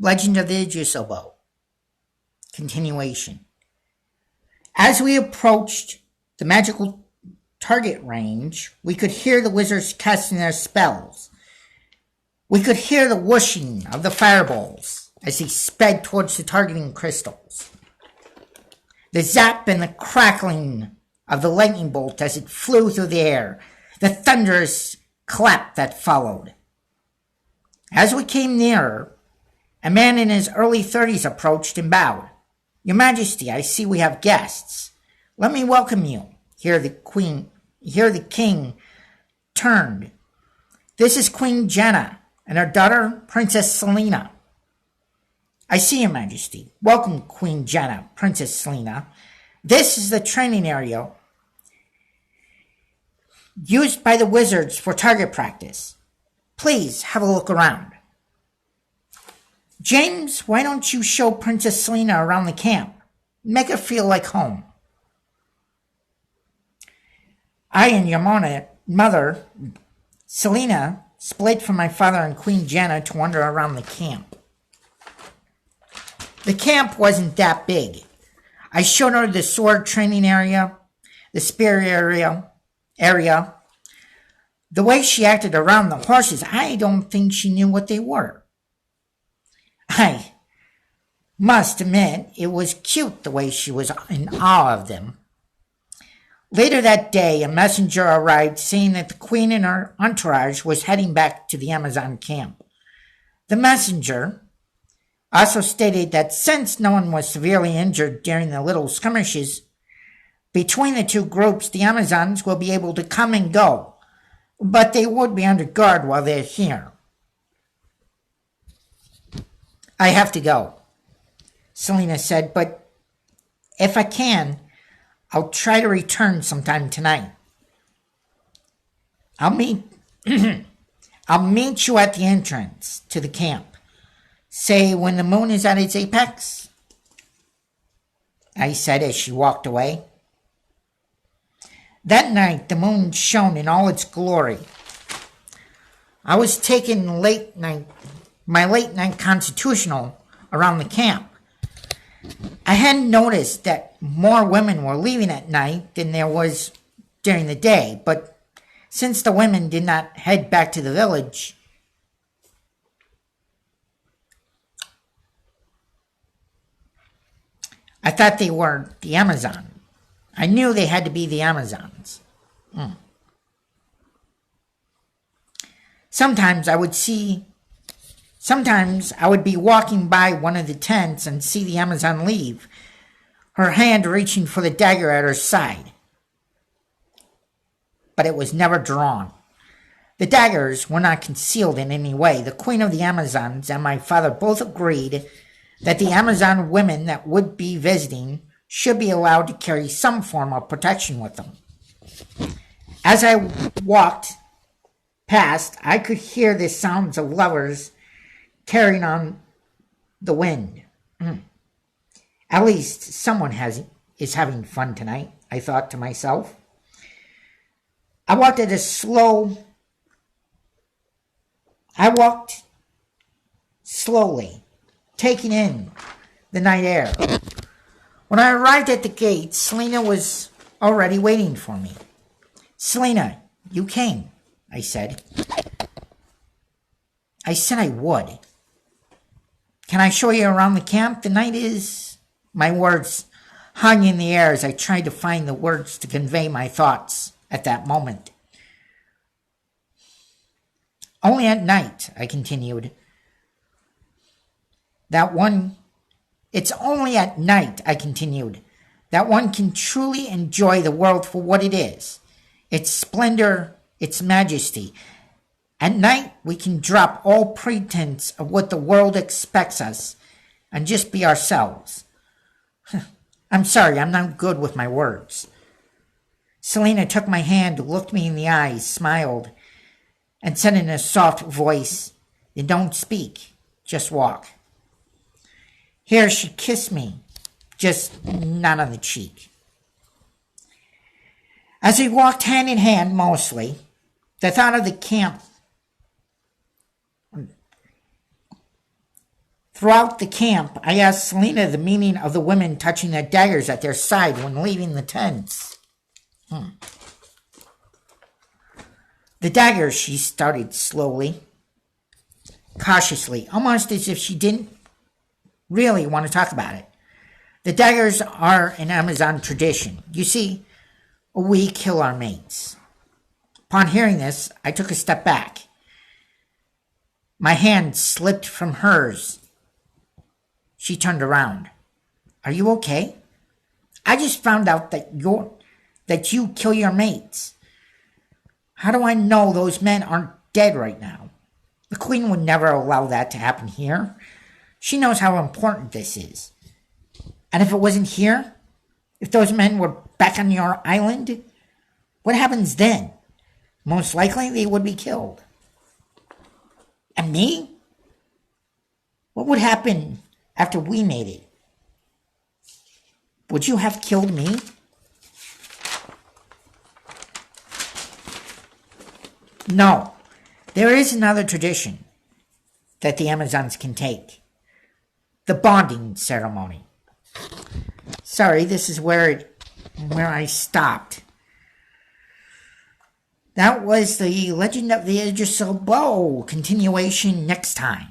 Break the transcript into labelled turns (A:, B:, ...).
A: Legend of the Yggdrasil Bow. Continuation. As we approached the magical target range, we could hear the wizards casting their spells. We could hear the whooshing of the fireballs as they sped towards the targeting crystals. The zap and the crackling of the lightning bolt as it flew through the air, the thunderous clap that followed. As we came nearer, a man in his early 30s approached and bowed. "Your Majesty, I see we have guests. Let me welcome you." Here the king turned. "This is Queen Jenna and her daughter, Princess Selena." "I see, Your Majesty. Welcome, Queen Jenna, Princess Selena. This is the training area used by the wizards for target practice. Please have a look around." "James, why don't you show Princess Selena around the camp? Make her feel like home." "I and your mother, Selena, split from my father and Queen Jenna to wander around the camp." The camp wasn't that big. I showed her the sword training area, the spear area. The way she acted around the horses, I don't think she knew what they were. I must admit, it was cute the way she was in awe of them. Later that day, a messenger arrived saying that the queen and her entourage was heading back to the Amazon camp. The messenger also stated that since no one was severely injured during the little skirmishes between the two groups, the Amazons will be able to come and go, but they would be under guard while they're here. "I have to go," Selena said, "but if I can, I'll try to return sometime tonight. I'll meet you at the entrance to the camp. Say when the moon is at its apex," I said as she walked away. That night, the moon shone in all its glory. I was taking my late night constitutional around the camp. I hadn't noticed that more women were leaving at night than there was during the day, but since the women did not head back to the village, I thought they were the Amazon. I knew they had to be the Amazons. Sometimes I would be walking by one of the tents and see the Amazon leave, her hand reaching for the dagger at her side. But it was never drawn. The daggers were not concealed in any way. The Queen of the Amazons and my father both agreed that the Amazon women that would be visiting should be allowed to carry some form of protection with them. As I walked past, I could hear the sounds of lovers carrying on the wind. At least someone is having fun tonight, I thought to myself. I walked slowly, taking in the night air. When I arrived at the gate, Selena was already waiting for me. "Selena, you came," I said. I said I would. "Can I show you around the camp? The night is..." My words hung in the air as I tried to find the words to convey my thoughts at that moment. "Only at night," I continued. It's only at night, I continued, that one can truly enjoy the world for what it is, its splendor, its majesty. At night, we can drop all pretense of what the world expects us and just be ourselves. I'm sorry, I'm not good with my words. Selena took my hand, looked me in the eyes, smiled, and said in a soft voice, "Then don't speak, just walk." Here she kissed me, just not on the cheek. As we walked hand in hand mostly, the thought of the camp Throughout the camp, I asked Selena the meaning of the women touching their daggers at their side when leaving the tents. The daggers, she started slowly, cautiously, almost as if she didn't really want to talk about it. The daggers are an Amazon tradition. You see, we kill our mates. Upon hearing this, I took a step back. My hand slipped from hers. She turned around. Are you okay? I just found out that you kill your mates. How do I know those men aren't dead right now? The Queen would never allow that to happen here. She knows how important this is. And if it wasn't here, if those men were back on your island, what happens then? Most likely they would be killed. And me? What would happen after we made it? Would you have killed me? No. There is another tradition that the Amazons can take. The bonding ceremony. Sorry, this is where I stopped. That was the Legend of the Yggdrasil Bow continuation next time.